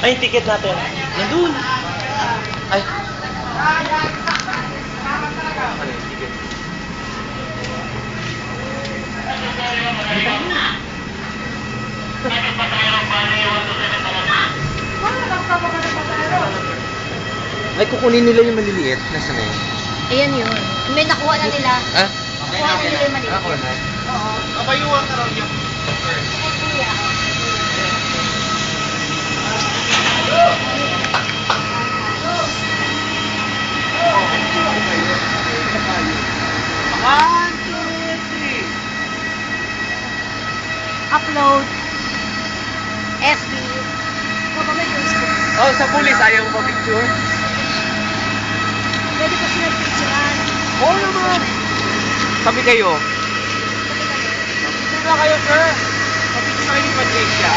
Ay, yung ticket natin. Nandun. Ay. Ano yung ticket? Ay, kukunin nila yung maliliit. Nasaan na yun? Ayan yun. May nakuha na nila. Ah? Nakuha na nila yung maliit. Ako na. Oo. Kabayuan na raw yung... Kuya. One, two, three. Upload. FB. Baka may Facebook. Oh, sa pulis, ayaw mo picture? Pwede pa sila picturean. Oo naman. Sabi kayo. Sabi kami. Picture na kayo, sir. Picture kayo ni Patricia.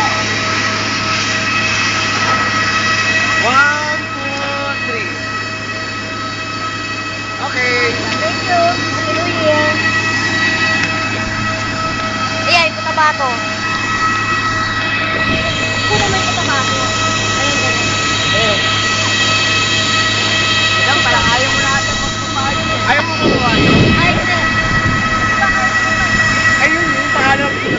One, two, three. Okay. Thank you. Happy New Year. Ayan, putabato. Kuno may putabato. Ayun, ganun. Eh. Lang, parang ayaw mo na ata magpapayo. Ayaw mo magawa Ay, sir. Ayun, yung pangalan ko.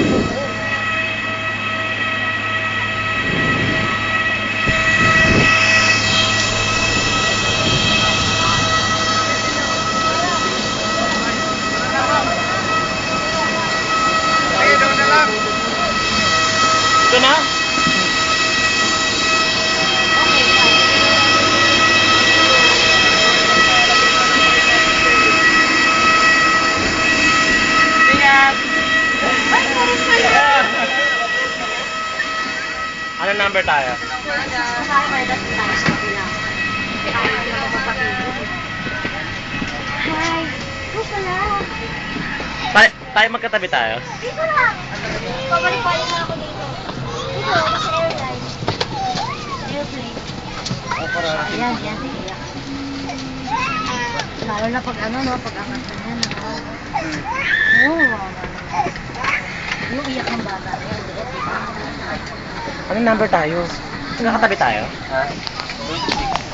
Ay, doon na lang. Ito na? Okay, fine. Ingat! Ay, sorry, sorry. Ano number tayo? Nakakaya na tayo sa kabila. Kaya na naman mapapigil. Hi. Ito pala. Tayo magkatabi tayo. Dito lang. Pabalik-balik na ako dito. Dito, ako sa airline. Airplane. Ayan, yan. Iyak. Lalo na pag ano, no? Pag angat na yan. Oo. Yung iyak ng bata. Ayan, Anong number tayo? Nakatabi tayo? Ha?